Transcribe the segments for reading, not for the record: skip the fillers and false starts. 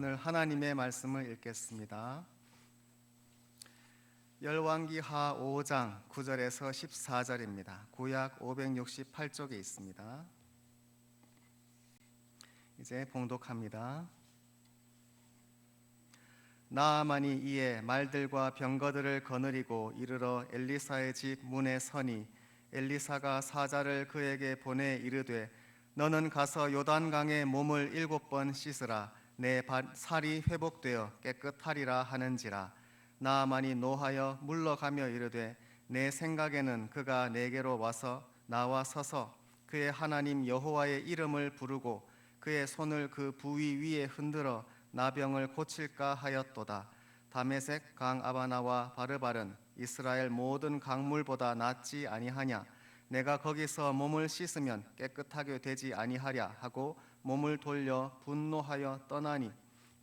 오늘 하나님의 말씀을 읽겠습니다. 열왕기하 5장 9절에서 14절입니다. 구약 568쪽에 있습니다. 이제 봉독합니다. 나아만이 이에 말들과 병거들을 거느리고 이르러 엘리사의 집 문에 서니 엘리사가 사자를 그에게 보내 이르되 너는 가서 요단강에 몸을 7번 씻으라. 내 살이 회복되어 깨끗하리라 하는지라. 나아만이 노하여 물러가며 이르되 내 생각에는 그가 내게로 와서 나와 서서 그의 하나님 여호와의 이름을 부르고 그의 손을 그 부위 위에 흔들어 나병을 고칠까 하였도다. 다메섹 강 아바나와 바르발은 이스라엘 모든 강물보다 낫지 아니하냐. 내가 거기서 몸을 씻으면 깨끗하게 되지 아니하랴 하고 몸을 돌려 분노하여 떠나니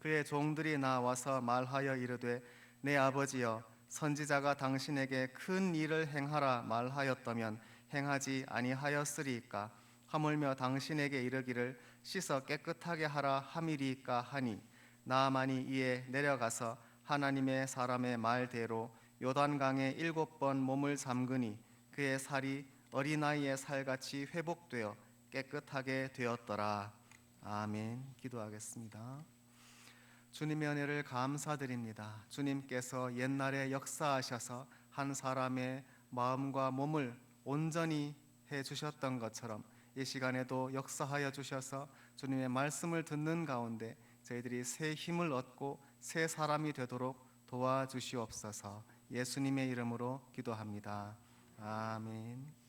그의 종들이 나와서 말하여 이르되 내 아버지여 선지자가 당신에게 큰 일을 행하라 말하였다면 행하지 아니하였으리이까. 하물며 당신에게 이르기를 씻어 깨끗하게 하라 함이리이까 하니 나아만이 이에 내려가서 하나님의 사람의 말대로 요단강에 7번 몸을 잠그니 그의 살이 어린아이의 살같이 회복되어 깨끗하게 되었더라. 아멘. 기도하겠습니다. 주님의 은혜를 감사드립니다. 주님께서 옛날에 역사하셔서 한 사람의 마음과 몸을 온전히 해주셨던 것처럼 이 시간에도 역사하여 주셔서 주님의 말씀을 듣는 가운데 저희들이 새 힘을 얻고 새 사람이 되도록 도와주시옵소서. 예수님의 이름으로 기도합니다. 아멘.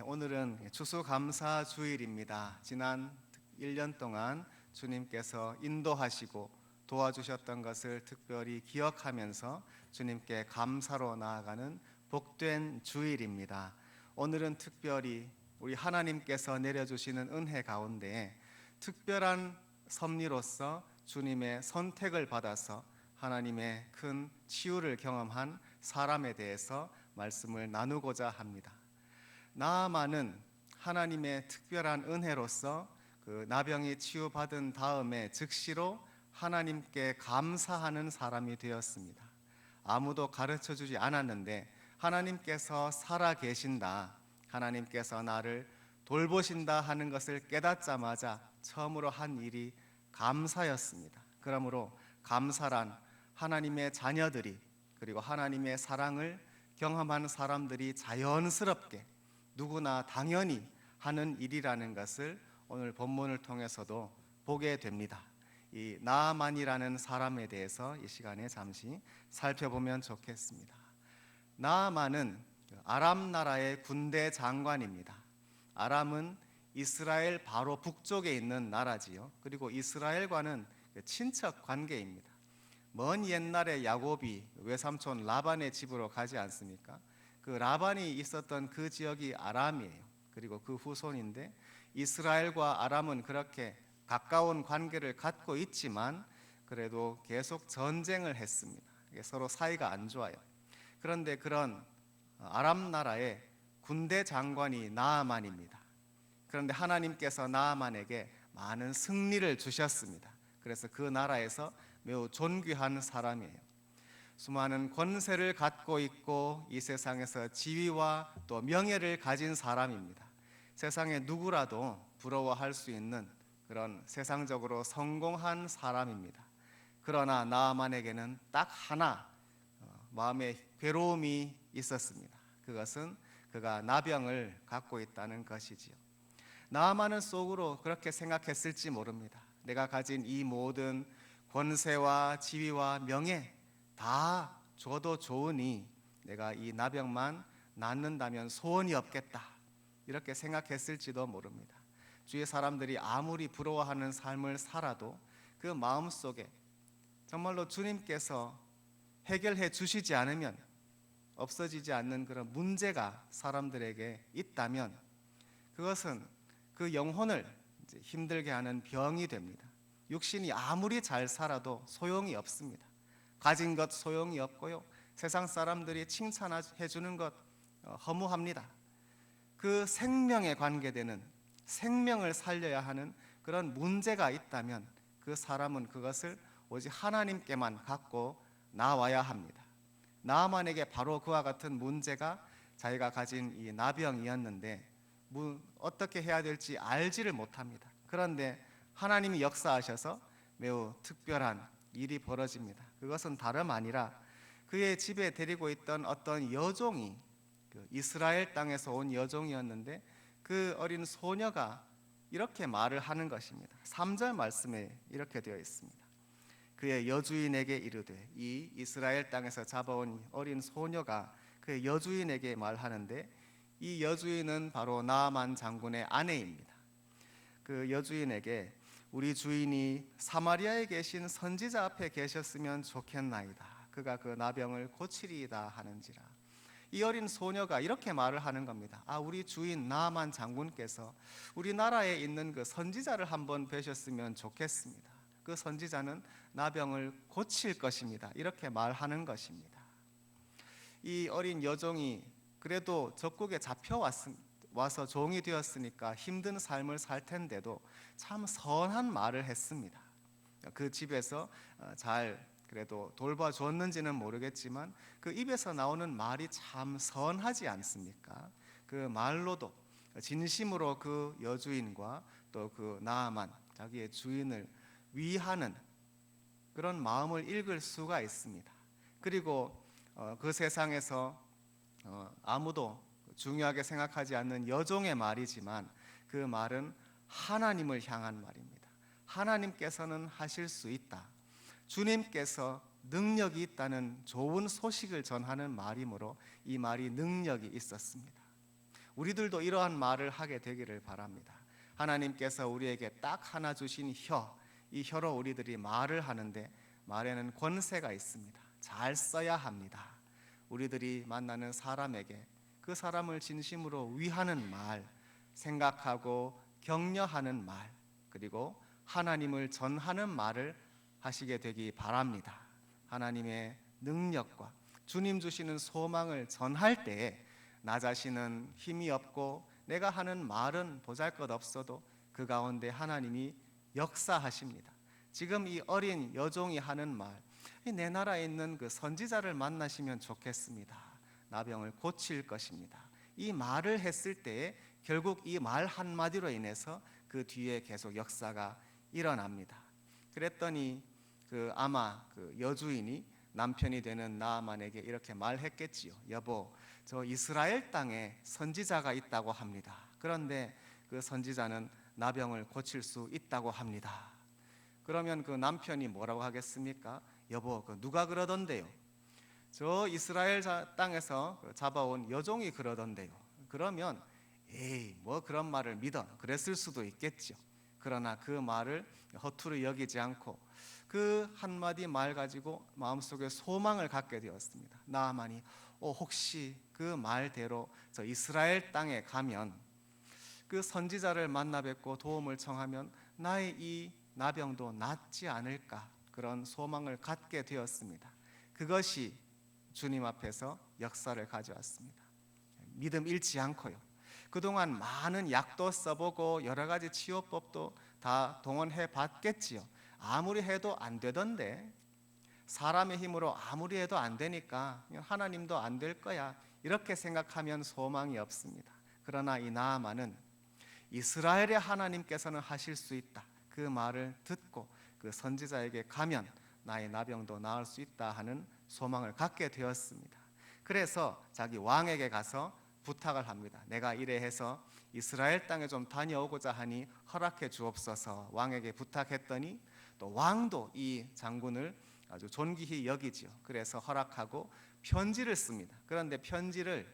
오늘은 추수감사주일입니다. 지난 1년 동안 주님께서 인도하시고 도와주셨던 것을 특별히 기억하면서 주님께 감사로 나아가는 복된 주일입니다. 오늘은 특별히 우리 하나님께서 내려주시는 은혜 가운데 특별한 섭리로서 주님의 선택을 받아서 하나님의 큰 치유를 경험한 사람에 대해서 말씀을 나누고자 합니다. 나아만은 하나님의 특별한 은혜로서 그 나병이 치유받은 다음에 즉시로 하나님께 감사하는 사람이 되었습니다. 아무도 가르쳐 주지 않았는데 하나님께서 살아 계신다, 하나님께서 나를 돌보신다 하는 것을 깨닫자마자 처음으로 한 일이 감사였습니다. 그러므로 감사란 하나님의 자녀들이 그리고 하나님의 사랑을 경험한 사람들이 자연스럽게 누구나 당연히 하는 일이라는 것을 오늘 본문을 통해서도 보게 됩니다. 이 나아만이라는 사람에 대해서 이 시간에 잠시 살펴보면 좋겠습니다. 나아만은 아람 나라의 군대 장관입니다. 아람은 이스라엘 바로 북쪽에 있는 나라지요. 그리고 이스라엘과는 친척 관계입니다. 먼 옛날에 야곱이 외삼촌 라반의 집으로 가지 않습니까? 그 라반이 있었던 그 지역이 아람이에요. 그리고 그 후손인데 이스라엘과 아람은 그렇게 가까운 관계를 갖고 있지만 그래도 계속 전쟁을 했습니다. 서로 사이가 안 좋아요. 그런데 그런 아람 나라의 군대 장관이 나아만입니다. 그런데 하나님께서 나아만에게 많은 승리를 주셨습니다. 그래서 그 나라에서 매우 존귀한 사람이에요. 수많은 권세를 갖고 있고 이 세상에서 지위와 또 명예를 가진 사람입니다. 세상에 누구라도 부러워할 수 있는 그런 세상적으로 성공한 사람입니다. 그러나 나아만에게는 딱 하나 마음에 괴로움이 있었습니다. 그것은 그가 나병을 갖고 있다는 것이지요. 나아만은 속으로 그렇게 생각했을지 모릅니다. 내가 가진 이 모든 권세와 지위와 명예 다 줘도 좋으니 내가 이 나병만 낫는다면 소원이 없겠다, 이렇게 생각했을지도 모릅니다. 주위의 사람들이 아무리 부러워하는 삶을 살아도 그 마음속에 정말로 주님께서 해결해 주시지 않으면 없어지지 않는 그런 문제가 사람들에게 있다면 그것은 그 영혼을 힘들게 하는 병이 됩니다. 육신이 아무리 잘 살아도 소용이 없습니다. 가진 것 소용이 없고요, 세상 사람들이 칭찬해 주는 것 허무합니다. 그 생명에 관계되는 생명을 살려야 하는 그런 문제가 있다면 그 사람은 그것을 오직 하나님께만 갖고 나와야 합니다. 나아만에게 바로 그와 같은 문제가 자기가 가진 이 나병이었는데 어떻게 해야 될지 알지를 못합니다. 그런데 하나님이 역사하셔서 매우 특별한 일이 벌어집니다. 그것은 다름 아니라 그의 집에 데리고 있던 어떤 여종이, 이스라엘 땅에서 온 여종이었는데 그 어린 소녀가 이렇게 말을 하는 것입니다. 3절 말씀에 이렇게 되어 있습니다. 그의 여주인에게 이르되, 이 이스라엘 땅에서 잡아온 어린 소녀가 그의 여주인에게 말하는데, 이 여주인은 바로 나아만 장군의 아내입니다. 그 여주인에게 우리 주인이 사마리아에 계신 선지자 앞에 계셨으면 좋겠나이다. 그가 그 나병을 고치리이다 하는지라. 이 어린 소녀가 이렇게 말을 하는 겁니다. 우리 주인 나아만 장군께서 우리나라에 있는 그 선지자를 한번 뵈셨으면 좋겠습니다. 그 선지자는 나병을 고칠 것입니다. 이렇게 말하는 것입니다. 이 어린 여종이 그래도 적국에 잡혀와서 종이 되었으니까 힘든 삶을 살 텐데도 참 선한 말을 했습니다. 그 집에서 잘 그래도 돌봐줬는지는 모르겠지만 그 입에서 나오는 말이 참 선하지 않습니까? 그 말로도 진심으로 그 여주인과 또 그 나아만 자기의 주인을 위하는 그런 마음을 읽을 수가 있습니다. 그리고 그 세상에서 아무도 중요하게 생각하지 않는 여종의 말이지만 그 말은 하나님을 향한 말입니다. 하나님께서는 하실 수 있다. 주님께서 능력이 있다는 좋은 소식을 전하는 말이므로 이 말이 능력이 있었습니다. 우리들도 이러한 말을 하게 되기를 바랍니다. 하나님께서 우리에게 딱 하나 주신 혀, 이 혀로 우리들이 말을 하는데 말에는 권세가 있습니다. 잘 써야 합니다. 우리들이 만나는 사람에게 그 사람을 진심으로 위하는 말, 생각하고 격려하는 말, 그리고 하나님을 전하는 말을 하시게 되기 바랍니다. 하나님의 능력과 주님 주시는 소망을 전할 때에 나 자신은 힘이 없고 내가 하는 말은 보잘것없어도 그 가운데 하나님이 역사하십니다. 지금 이 어린 여종이 하는 말, 내 나라에 있는 그 선지자를 만나시면 좋겠습니다. 나병을 고칠 것입니다. 이 말을 했을 때에 결국 이 말 한마디로 인해서 그 뒤에 계속 역사가 일어납니다. 그랬더니 아마 그 여주인이 남편이 되는 나아만에게 이렇게 말했겠지요. 여보, 저 이스라엘 땅에 선지자가 있다고 합니다. 그런데 그 선지자는 나병을 고칠 수 있다고 합니다. 그러면 그 남편이 뭐라고 하겠습니까? 여보, 누가 그러던데요? 저 이스라엘 땅에서 잡아온 여종이 그러던데요. 그러면 에이, 뭐 그런 말을 믿어, 그랬을 수도 있겠죠. 그러나 그 말을 허투루 여기지 않고 그 한마디 말 가지고 마음속에 소망을 갖게 되었습니다. 나아만이 혹시 그 말대로 저 이스라엘 땅에 가면 그 선지자를 만나 뵙고 도움을 청하면 나의 이 나병도 낫지 않을까, 그런 소망을 갖게 되었습니다. 그것이 주님 앞에서 역사를 가져왔습니다. 믿음 잃지 않고요. 그동안 많은 약도 써보고 여러 가지 치료법도 다 동원해 봤겠지요. 아무리 해도 안 되던데, 사람의 힘으로 아무리 해도 안 되니까 하나님도 안 될 거야, 이렇게 생각하면 소망이 없습니다. 그러나 이 나아만은 이스라엘의 하나님께서는 하실 수 있다, 그 말을 듣고 그 선지자에게 가면 나의 나병도 나을 수 있다 하는 소망을 갖게 되었습니다. 그래서 자기 왕에게 가서 부탁을 합니다. 내가 이래 해서 이스라엘 땅에 좀 다녀오고자 하니 허락해 주옵소서. 왕에게 부탁했더니 또 왕도 이 장군을 아주 존귀히 여기지요. 그래서 허락하고 편지를 씁니다. 그런데 편지를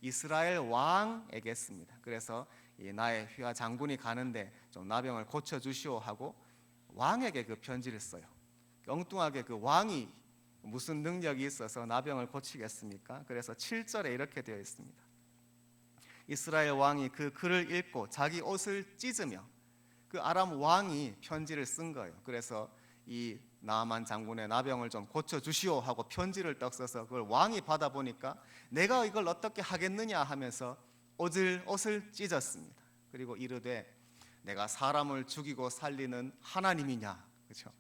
이스라엘 왕에게 씁니다. 그래서 나의 휘하 장군이 가는데 좀 나병을 고쳐주시오 하고 왕에게 그 편지를 써요. 엉뚱하게 그 왕이 무슨 능력이 있어서 나병을 고치겠습니까? 그래서 7절에 이렇게 되어 있습니다. 이스라엘 왕이 그 글을 읽고 자기 옷을 찢으며, 그 아람 왕이 편지를 쓴 거예요. 그래서 이 나아만 장군의 나병을 좀 고쳐주시오 하고 편지를 떡 써서 그걸 왕이 받아보니까 내가 이걸 어떻게 하겠느냐 하면서 옷을 찢었습니다. 그리고 이르되 내가 사람을 죽이고 살리는 하나님이냐, 그렇죠?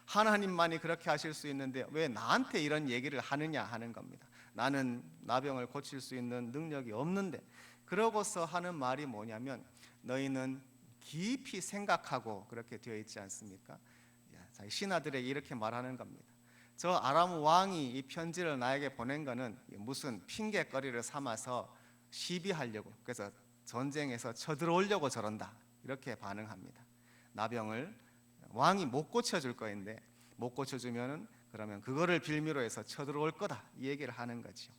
하나님만이 그렇게 하실 수 있는데 왜 나한테 이런 얘기를 하느냐 하는 겁니다. 나는 나병을 고칠 수 있는 능력이 없는데. 그러고서 하는 말이 뭐냐면, 너희는 깊이 생각하고 그렇게 되어 있지 않습니까? 자기 신하들에게 이렇게 말하는 겁니다. 저 아람 왕이 이 편지를 나에게 보낸 거는 무슨 핑계거리를 삼아서 시비하려고, 그래서 전쟁에서 쳐들어오려고 저런다, 이렇게 반응합니다. 나병을 왕이 못 고쳐줄 거인데, 못 고쳐주면은 그러면 그거를 빌미로 해서 쳐들어올 거다, 이 얘기를 하는 거죠.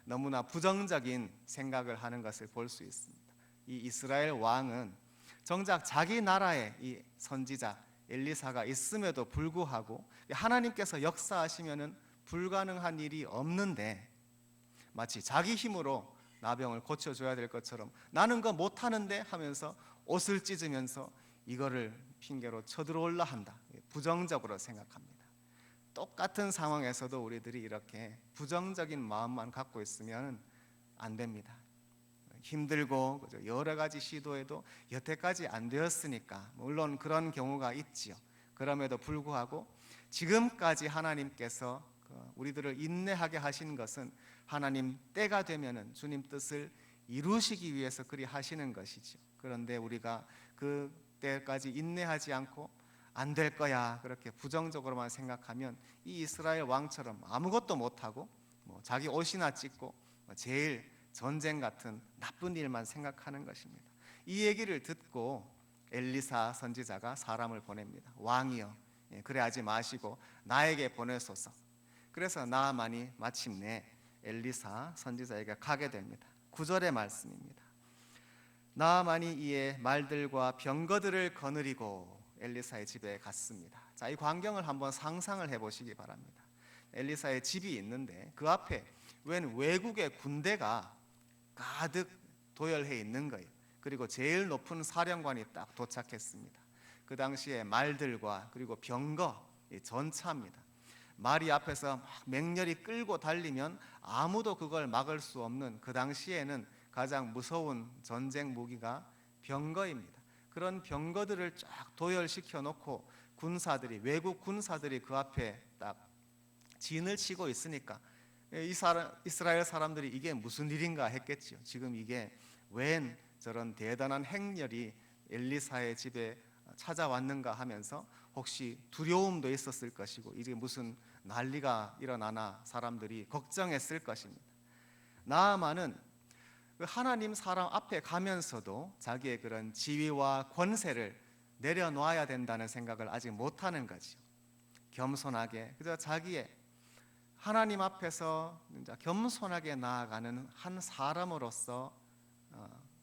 너무나 부정적인 생각을 하는 것을 볼 수 있습니다. 이 이스라엘 왕은 정작 자기 나라에 이 선지자 엘리사가 있음에도 불구하고 하나님께서 역사하시면은 불가능한 일이 없는데, 마치 자기 힘으로 나병을 고쳐줘야 될 것처럼 나는 거 못하는데 하면서 옷을 찢으면서 이거를 핑계로 쳐들어올라 한다, 부정적으로 생각합니다. 똑같은 상황에서도 우리들이 이렇게 부정적인 마음만 갖고 있으면 안 됩니다. 힘들고 여러 가지 시도해도 여태까지 안 되었으니까, 물론 그런 경우가 있지요. 그럼에도 불구하고 지금까지 하나님께서 우리들을 인내하게 하신 것은 하나님 때가 되면은 주님 뜻을 이루시기 위해서 그리 하시는 것이죠. 그런데 우리가 그 때까지 인내하지 않고 안 될 거야 그렇게 부정적으로만 생각하면 이 이스라엘 왕처럼 아무것도 못하고 자기 옷이나 찢고 제일 전쟁 같은 나쁜 일만 생각하는 것입니다. 이 얘기를 듣고 엘리사 선지자가 사람을 보냅니다. 왕이여, 그래 하지 마시고 나에게 보내소서. 그래서 나아만이 마침내 엘리사 선지자에게 가게 됩니다. 9절의 말씀입니다. 나아만이 이에 말들과 병거들을 거느리고 엘리사의 집에 갔습니다. 자, 이 광경을 한번 상상을 해보시기 바랍니다. 엘리사의 집이 있는데 그 앞에 웬 외국의 군대가 가득 도열해 있는 거예요. 그리고 제일 높은 사령관이 딱 도착했습니다. 그 당시에 말들과 그리고 병거, 전차입니다. 말이 앞에서 막 맹렬히 끌고 달리면 아무도 그걸 막을 수 없는, 그 당시에는 가장 무서운 전쟁 무기가 병거입니다. 그런 병거들을 쫙 도열시켜 놓고 군사들이, 외국 군사들이 그 앞에 딱 진을 치고 있으니까 이스라엘 사람들이 이게 무슨 일인가 했겠죠. 지금 이게 웬 저런 대단한 행렬이 엘리사의 집에 찾아왔는가 하면서 혹시 두려움도 있었을 것이고, 이게 무슨 난리가 일어나나 사람들이 걱정했을 것입니다. 나아만은 그 하나님 사람 앞에 가면서도 자기의 그런 지위와 권세를 내려놓아야 된다는 생각을 아직 못하는 거죠. 겸손하게 그저 자기의 하나님 앞에서 겸손하게 나아가는 한 사람으로서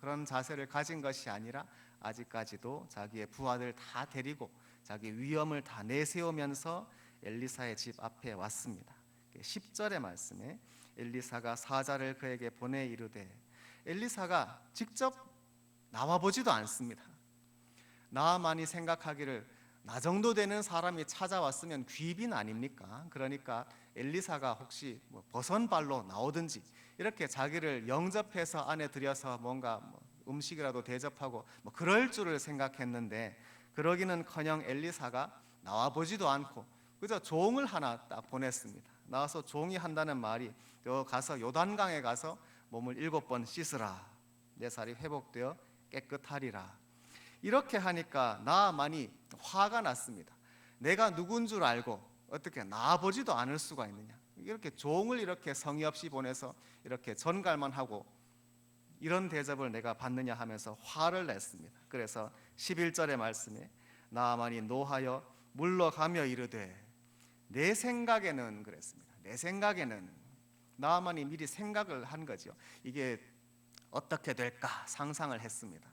그런 자세를 가진 것이 아니라 아직까지도 자기의 부하들 다 데리고 자기 위엄을 다 내세우면서 엘리사의 집 앞에 왔습니다. 10절의 말씀에 엘리사가 사자를 그에게 보내 이르되, 엘리사가 직접 나와보지도 않습니다. 나만이 생각하기를 나 정도 되는 사람이 찾아왔으면 귀빈 아닙니까? 그러니까 엘리사가 혹시 버선 발로 나오든지 이렇게 자기를 영접해서 안에 들여서 뭔가 음식이라도 대접하고 그럴 줄을 생각했는데, 그러기는커녕 엘리사가 나와보지도 않고 그저 종을 하나 딱 보냈습니다. 나와서 종이 한다는 말이 가서 요단강에 가서 몸을 7번 씻으라, 내 살이 회복되어 깨끗하리라. 이렇게 하니까 나아만이 화가 났습니다. 내가 누군 줄 알고 어떻게 나와보지도 않을 수가 있느냐, 이렇게 종을 이렇게 성의 없이 보내서 이렇게 전갈만 하고 이런 대접을 내가 받느냐 하면서 화를 냈습니다. 그래서 11절의 말씀에 나아만이 노하여 물러가며 이르되, 내 생각에는, 그랬습니다. 내 생각에는, 나아만이 미리 생각을 한 거죠. 이게 어떻게 될까 상상을 했습니다.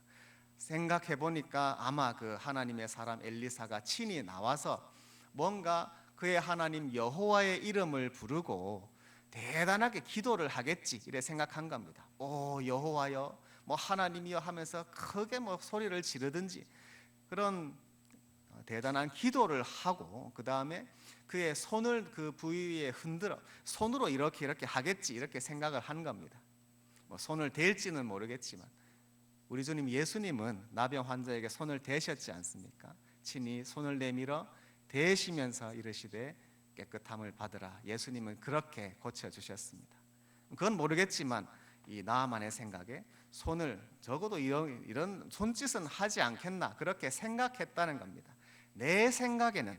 생각해 보니까 아마 그 하나님의 사람 엘리사가 친히 나와서 뭔가 그의 하나님 여호와의 이름을 부르고 대단하게 기도를 하겠지, 이래 생각한 겁니다. 오 여호와여, 하나님이여 하면서 크게 소리를 지르든지 그런 대단한 기도를 하고, 그 다음에 그의 손을 그 부위에 흔들어 손으로 이렇게 하겠지, 이렇게 생각을 한 겁니다. 손을 댈지는 모르겠지만 우리 주님 예수님은 나병 환자에게 손을 대셨지 않습니까? 친히 손을 내밀어 대시면서 이르시되 깨끗함을 받으라. 예수님은 그렇게 고쳐주셨습니다. 그건 모르겠지만 이 나아만의 생각에 손을 적어도 이런 손짓은 하지 않겠나 그렇게 생각했다는 겁니다. 내 생각에는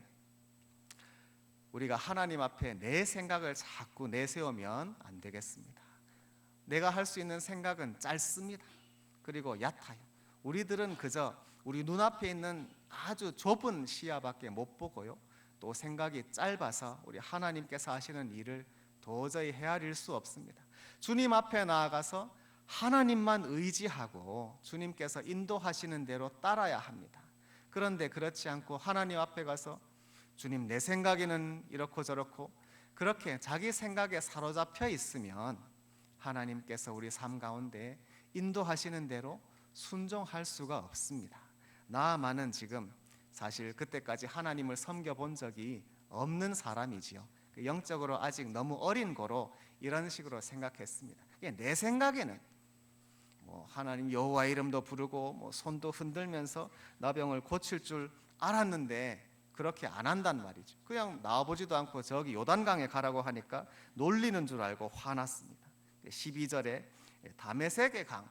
우리가 하나님 앞에 내 생각을 자꾸 내세우면 안 되겠습니다. 내가 할 수 있는 생각은 짧습니다. 그리고 얕아요. 우리들은 그저 우리 눈앞에 있는 아주 좁은 시야밖에 못 보고요. 또 생각이 짧아서 우리 하나님께서 하시는 일을 도저히 헤아릴 수 없습니다. 주님 앞에 나아가서 하나님만 의지하고 주님께서 인도하시는 대로 따라야 합니다. 그런데 그렇지 않고 하나님 앞에 가서 주님 내 생각에는 이렇고 저렇고 그렇게 자기 생각에 사로잡혀 있으면 하나님께서 우리 삶 가운데 인도하시는 대로 순종할 수가 없습니다. 나아만은 지금 사실 그때까지 하나님을 섬겨본 적이 없는 사람이지요. 영적으로 아직 너무 어린 거로 이런 식으로 생각했습니다. 내 생각에는 하나님 여호와 이름도 부르고 손도 흔들면서 나병을 고칠 줄 알았는데 그렇게 안 한단 말이죠. 그냥 나와보지도 않고 저기 요단강에 가라고 하니까 놀리는 줄 알고 화났습니다. 12절에 다메섹의 강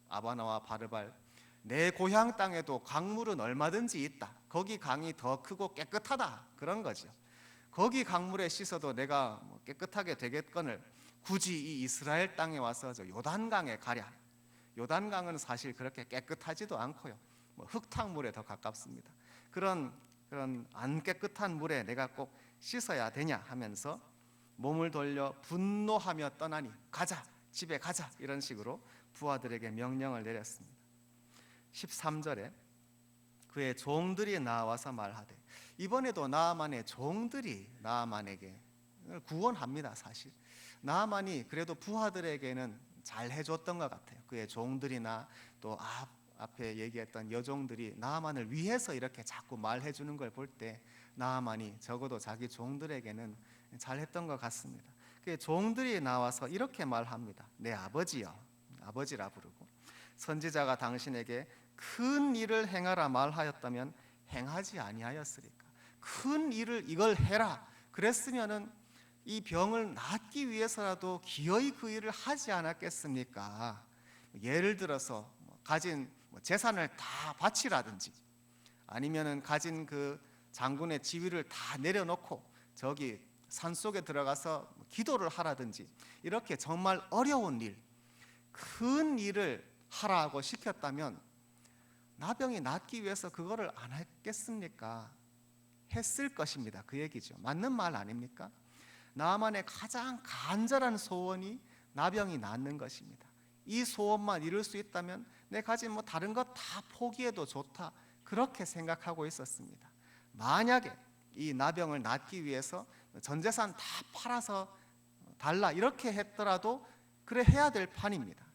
아바나와 바르발 내 고향 땅에도 강물은 얼마든지 있다. 거기 강이 더 크고 깨끗하다. 그런 거죠. 거기 강물에 씻어도 내가 깨끗하게 되겠거늘 굳이 이 이스라엘 땅에 와서 저 요단강에 가랴. 요단강은 사실 그렇게 깨끗하지도 않고요. 흙탕물에 더 가깝습니다. 그런 안 깨끗한 물에 내가 꼭 씻어야 되냐 하면서 몸을 돌려 분노하며 떠나니 가자, 집에 가자 이런 식으로 부하들에게 명령을 내렸습니다. 13절에 그의 종들이 나와서 말하되 이번에도 나아만의 종들이 나아만에게 구원합니다. 사실 나아만이 그래도 부하들에게는 잘 해줬던 것 같아요. 그의 종들이나 또 앞에 얘기했던 여종들이 나아만을 위해서 이렇게 자꾸 말해주는 걸 볼 때 나아만이 적어도 자기 종들에게는 잘했던 것 같습니다. 그의 종들이 나와서 이렇게 말합니다. 내 아버지여, 아버지라 부르고 선지자가 당신에게 큰 일을 행하라 말하였다면 행하지 아니하였으리까. 큰 일을 이걸 해라 그랬으면은 이 병을 낫기 위해서라도 기어이 그 일을 하지 않았겠습니까? 예를 들어서 가진 재산을 다 바치라든지 아니면은 가진 그 장군의 지위를 다 내려놓고 저기 산속에 들어가서 기도를 하라든지 이렇게 정말 어려운 일, 큰 일을 하라고 시켰다면 나병이 낫기 위해서 그거를 안 했겠습니까? 했을 것입니다. 그 얘기죠. 맞는 말 아닙니까? 나아만의 가장 간절한 소원이 나병이 낫는 것입니다. 이 소원만 이룰 수 있다면 내 가진 다른 것 다 포기해도 좋다 그렇게 생각하고 있었습니다. 만약에 이 나병을 낫기 위해서 전 재산 다 팔아서 달라 이렇게 했더라도 그래 해야 될 판입니다.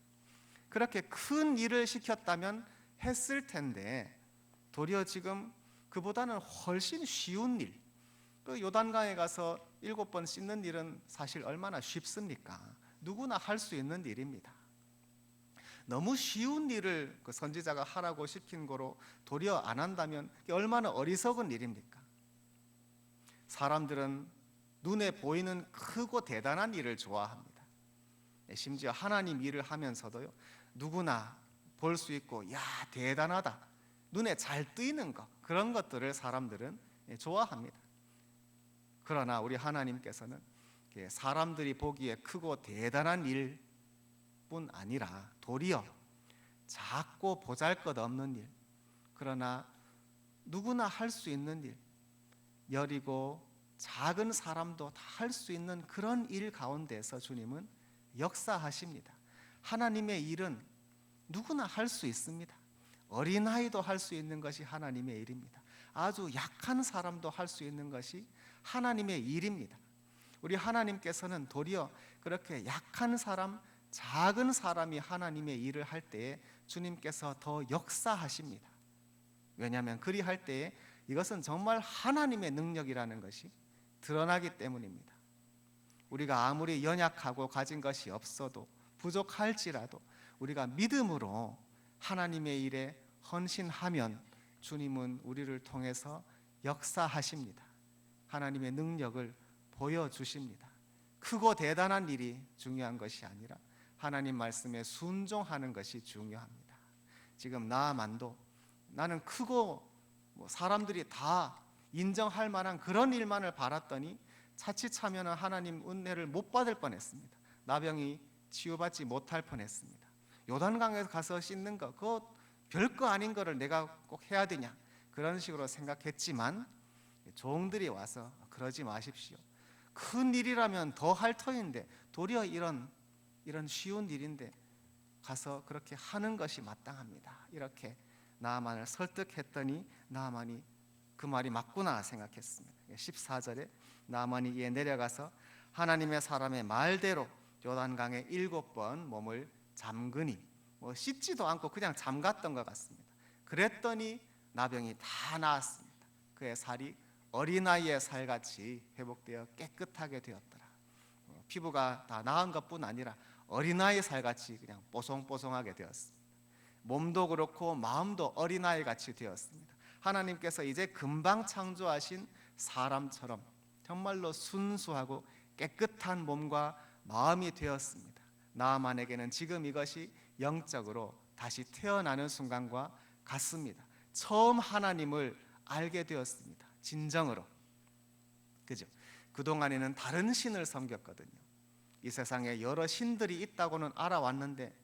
그렇게 큰 일을 시켰다면 했을 텐데 도리어 지금 그보다는 훨씬 쉬운 일, 그 요단강에 가서 7번 씻는 일은 사실 얼마나 쉽습니까? 누구나 할 수 있는 일입니다. 너무 쉬운 일을 그 선지자가 하라고 시킨 거로 도리어 안 한다면 얼마나 어리석은 일입니까? 사람들은 눈에 보이는 크고 대단한 일을 좋아합니다. 심지어 하나님 일을 하면서도요, 누구나 볼 수 있고 야 대단하다, 눈에 잘 띄는 것, 그런 것들을 사람들은 좋아합니다. 그러나 우리 하나님께서는 사람들이 보기에 크고 대단한 일뿐 아니라 도리어 작고 보잘것없는 일, 그러나 누구나 할 수 있는 일, 여리고 작은 사람도 다 할 수 있는 그런 일 가운데서 주님은 역사하십니다. 하나님의 일은 누구나 할 수 있습니다. 어린아이도 할 수 있는 것이 하나님의 일입니다. 아주 약한 사람도 할 수 있는 것이 하나님의 일입니다. 우리 하나님께서는 도리어 그렇게 약한 사람, 작은 사람이 하나님의 일을 할 때에 주님께서 더 역사하십니다. 왜냐하면 그리할 때에 이것은 정말 하나님의 능력이라는 것이 드러나기 때문입니다. 우리가 아무리 연약하고 가진 것이 없어도 부족할지라도 우리가 믿음으로 하나님의 일에 헌신하면 주님은 우리를 통해서 역사하십니다. 하나님의 능력을 보여주십니다. 크고 대단한 일이 중요한 것이 아니라 하나님 말씀에 순종하는 것이 중요합니다. 지금 나아만도 나는 크고 사람들이 다 인정할 만한 그런 일만을 바랐더니 자칫하면 하나님 은혜를 못 받을 뻔했습니다. 나병이 치유받지 못할 뻔했습니다. 요단강에 가서 씻는 거 그거 별거 아닌 거를 내가 꼭 해야 되냐 그런 식으로 생각했지만 종들이 와서 그러지 마십시오. 큰 일이라면 더 할 터인데 도리어 이런 쉬운 일인데 가서 그렇게 하는 것이 마땅합니다. 이렇게 나아만을 설득했더니 나아만이 그 말이 맞구나 생각했습니다. 14절에 나아만이 이에 내려가서 하나님의 사람의 말대로 요단강에 7번 몸을 잠그니 씻지도 않고 그냥 잠갔던 것 같습니다. 그랬더니 나병이 다 나았습니다. 그의 살이 어린아이의 살같이 회복되어 깨끗하게 되었더라. 피부가 다 나은 것뿐 아니라 어린아이의 살같이 그냥 뽀송뽀송하게 되었습니다. 몸도 그렇고 마음도 어린아이 같이 되었습니다. 하나님께서 이제 금방 창조하신 사람처럼 정말로 순수하고 깨끗한 몸과 마음이 되었습니다. 나아만에게는 지금 이것이 영적으로 다시 태어나는 순간과 같습니다. 처음 하나님을 알게 되었습니다. 진정으로. 그죠? 그동안에는 다른 신을 섬겼거든요. 이 세상에 여러 신들이 있다고는 알아왔는데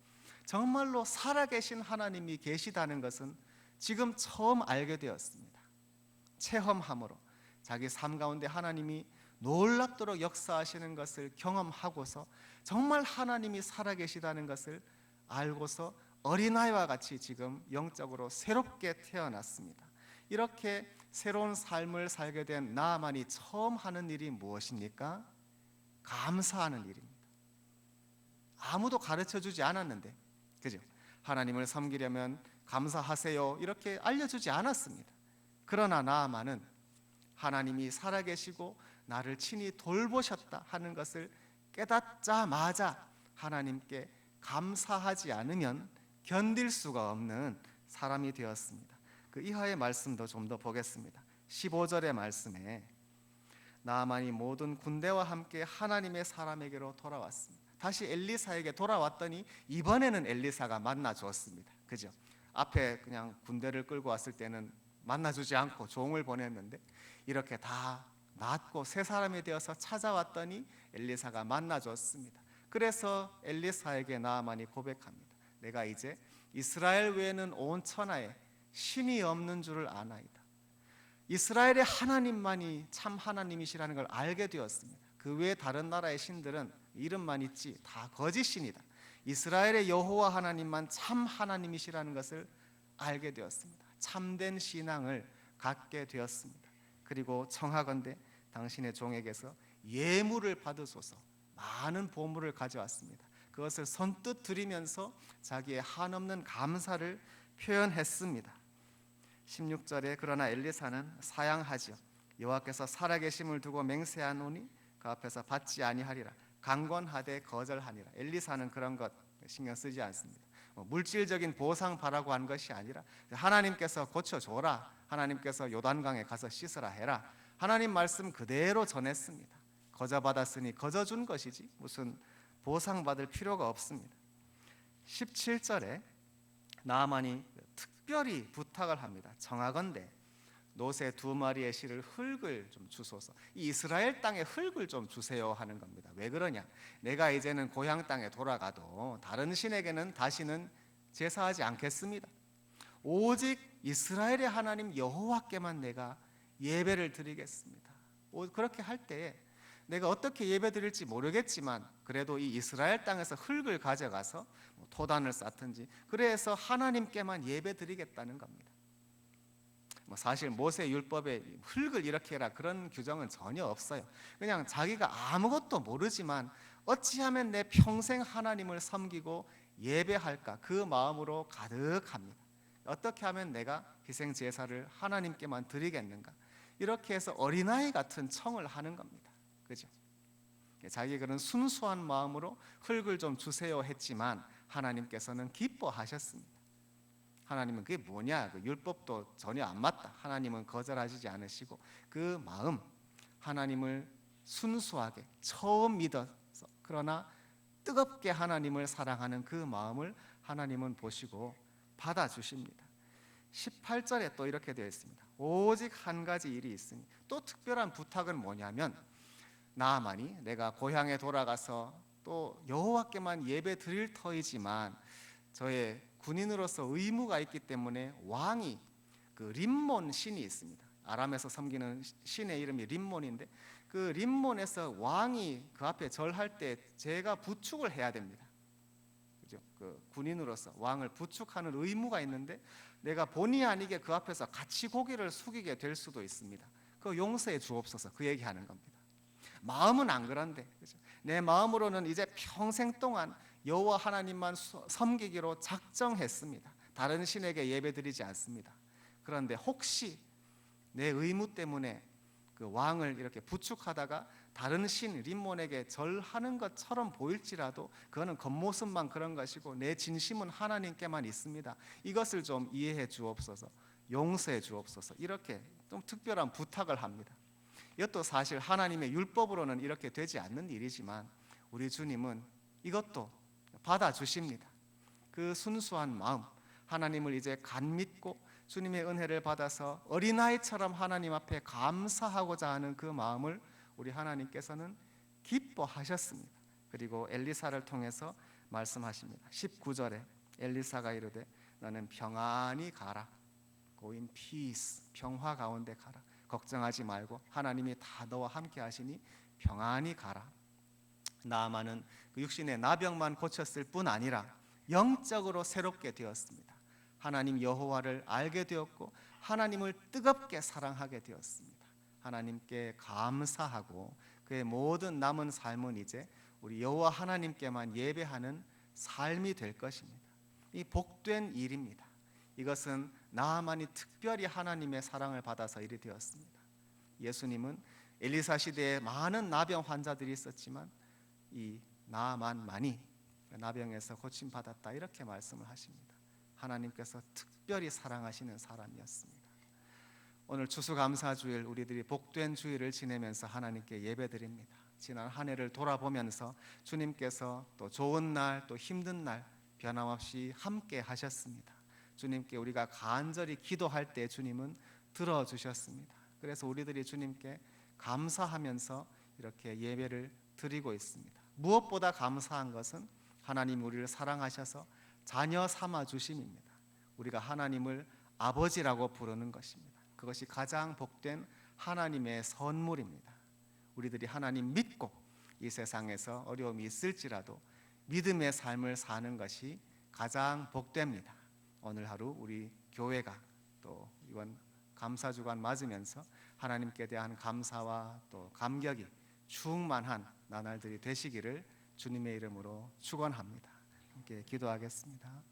정말로 살아계신 하나님이 계시다는 것은 지금 처음 알게 되었습니다. 체험함으로 자기 삶 가운데 하나님이 놀랍도록 역사하시는 것을 경험하고서 정말 하나님이 살아계시다는 것을 알고서 어린아이와 같이 지금 영적으로 새롭게 태어났습니다. 이렇게 새로운 삶을 살게 된 나아만이 처음 하는 일이 무엇입니까? 감사하는 일입니다. 아무도 가르쳐주지 않았는데, 그죠? 하나님을 섬기려면 감사하세요 이렇게 알려주지 않았습니다. 그러나 나아만은 하나님이 살아계시고 나를 친히 돌보셨다 하는 것을 깨닫자마자 하나님께 감사하지 않으면 견딜 수가 없는 사람이 되었습니다. 그 이하의 말씀도 좀 더 보겠습니다. 15절의 말씀에 나아만이 모든 군대와 함께 하나님의 사람에게로 돌아왔습니다. 다시 엘리사에게 돌아왔더니 이번에는 엘리사가 만나주었습니다. 그죠? 앞에 그냥 군대를 끌고 왔을 때는 만나주지 않고 종을 보냈는데 이렇게 다 낫고 새 사람이 되어서 찾아왔더니 엘리사가 만나줬습니다. 그래서 엘리사에게 나아만이 고백합니다. 내가 이제 이스라엘 외에는 온 천하에 신이 없는 줄을 아나이다. 이스라엘의 하나님만이 참 하나님이시라는 걸 알게 되었습니다. 그 외에 다른 나라의 신들은 이름만 있지 다 거짓 신이다. 이스라엘의 여호와 하나님만 참 하나님이시라는 것을 알게 되었습니다. 참된 신앙을 갖게 되었습니다. 그리고 청하건대 당신의 종에게서 예물을 받으소서. 많은 보물을 가져왔습니다. 그것을 선뜻 드리면서 자기의 한없는 감사를 표현했습니다. 16절에 그러나 엘리사는 사양하지요. 여호와께서 살아계심을 두고 맹세하노니 그 앞에서 받지 아니하리라. 강권하되 거절하니라. 엘리사는 그런 것 신경 쓰지 않습니다. 물질적인 보상 바라고 한 것이 아니라 하나님께서 고쳐줘라. 하나님께서 요단강에 가서 씻으라 해라. 하나님 말씀 그대로 전했습니다. 거저받았으니 거저준 것이지 무슨 보상받을 필요가 없습니다. 17절에 나아만이 특별히 부탁을 합니다. 청하건대 노새 2마리의 실을 흙을 좀 주소서. 이 이스라엘 땅에 흙을 좀 주세요 하는 겁니다. 왜 그러냐? 내가 이제는 고향 땅에 돌아가도 다른 신에게는 다시는 제사하지 않겠습니다. 오직 이스라엘의 하나님 여호와께만 내가 예배를 드리겠습니다. 그렇게 할 때에 내가 어떻게 예배 드릴지 모르겠지만 그래도 이 이스라엘 땅에서 흙을 가져가서 토단을 쌓든지 그래서 하나님께만 예배 드리겠다는 겁니다. 사실 모세 율법에 흙을 이렇게 해라 그런 규정은 전혀 없어요. 그냥 자기가 아무것도 모르지만 어찌하면 내 평생 하나님을 섬기고 예배할까 그 마음으로 가득합니다. 어떻게 하면 내가 희생 제사를 하나님께만 드리겠는가? 이렇게 해서 어린아이 같은 청을 하는 겁니다. 그죠? 자기 그런 순수한 마음으로 흙을 좀 주세요 했지만 하나님께서는 기뻐하셨습니다. 하나님은 그게 뭐냐, 그 율법도 전혀 안 맞다. 하나님은 거절하시지 않으시고 그 마음, 하나님을 순수하게 처음 믿어서 그러나 뜨겁게 하나님을 사랑하는 그 마음을 하나님은 보시고 받아주십니다. 18절에 또 이렇게 되어 있습니다. 오직 한 가지 일이 있으니, 또 특별한 부탁은 뭐냐면 나아만이 내가 고향에 돌아가서 또 여호와께만 예배 드릴 터이지만 저의 군인으로서 의무가 있기 때문에 왕이 그 림몬 신이 있습니다. 아람에서 섬기는 신의 이름이 림몬인데 그 림몬에서 왕이 그 앞에 절할 때 제가 부축을 해야 됩니다. 그죠? 그 군인으로서 왕을 부축하는 의무가 있는데 내가 본의 아니게 그 앞에서 같이 고개를 숙이게 될 수도 있습니다. 그 용서해 주옵소서, 그 얘기하는 겁니다. 마음은 안 그런데, 그죠? 내 마음으로는 이제 평생 동안 여호와 하나님만 섬기기로 작정했습니다. 다른 신에게 예배드리지 않습니다. 그런데 혹시 내 의무 때문에 그 왕을 이렇게 부축하다가 다른 신 림몬에게 절하는 것처럼 보일지라도 그거는 겉모습만 그런 것이고 내 진심은 하나님께만 있습니다. 이것을 좀 이해해 주옵소서, 용서해 주옵소서, 이렇게 좀 특별한 부탁을 합니다. 이것도 사실 하나님의 율법으로는 이렇게 되지 않는 일이지만 우리 주님은 이것도 받아주십니다. 그 순수한 마음, 하나님을 이제 간 믿고 주님의 은혜를 받아서 어린아이처럼 하나님 앞에 감사하고자 하는 그 마음을 우리 하나님께서는 기뻐하셨습니다. 그리고 엘리사를 통해서 말씀하십니다. 19절에 엘리사가 이르되 너는 평안히 가라. Go in peace. 평화 가운데 가라. 걱정하지 말고 하나님이 다 너와 함께 하시니 평안히 가라. 나아만은 그 육신의 나병만 고쳤을 뿐 아니라 영적으로 새롭게 되었습니다. 하나님 여호와를 알게 되었고 하나님을 뜨겁게 사랑하게 되었습니다. 하나님께 감사하고 그의 모든 남은 삶은 이제 우리 여호와 하나님께만 예배하는 삶이 될 것입니다. 이 복된 일입니다. 이것은 나아만이 특별히 하나님의 사랑을 받아서 일이 되었습니다. 예수님은 엘리사 시대에 많은 나병 환자들이 있었지만 이 나아만만이 나병에서 고침받았다, 이렇게 말씀을 하십니다. 하나님께서 특별히 사랑하시는 사람이었습니다. 오늘 추수감사주일 우리들이 복된 주일을 지내면서 하나님께 예배드립니다. 지난 한 해를 돌아보면서 주님께서 또 좋은 날 또 힘든 날 변함없이 함께 하셨습니다. 주님께 우리가 간절히 기도할 때 주님은 들어주셨습니다. 그래서 우리들이 주님께 감사하면서 이렇게 예배를 드리고 있습니다. 무엇보다 감사한 것은 하나님 우리를 사랑하셔서 자녀 삼아 주심입니다. 우리가 하나님을 아버지라고 부르는 것입니다. 그것이 가장 복된 하나님의 선물입니다. 우리들이 하나님 믿고 이 세상에서 어려움이 있을지라도 믿음의 삶을 사는 것이 가장 복됩니다. 오늘 하루 우리 교회가 또 이번 감사주간 맞으면서 하나님께 대한 감사와 또 감격이 충만한 나날들이 되시기를 주님의 이름으로 축원합니다. 함께 기도하겠습니다.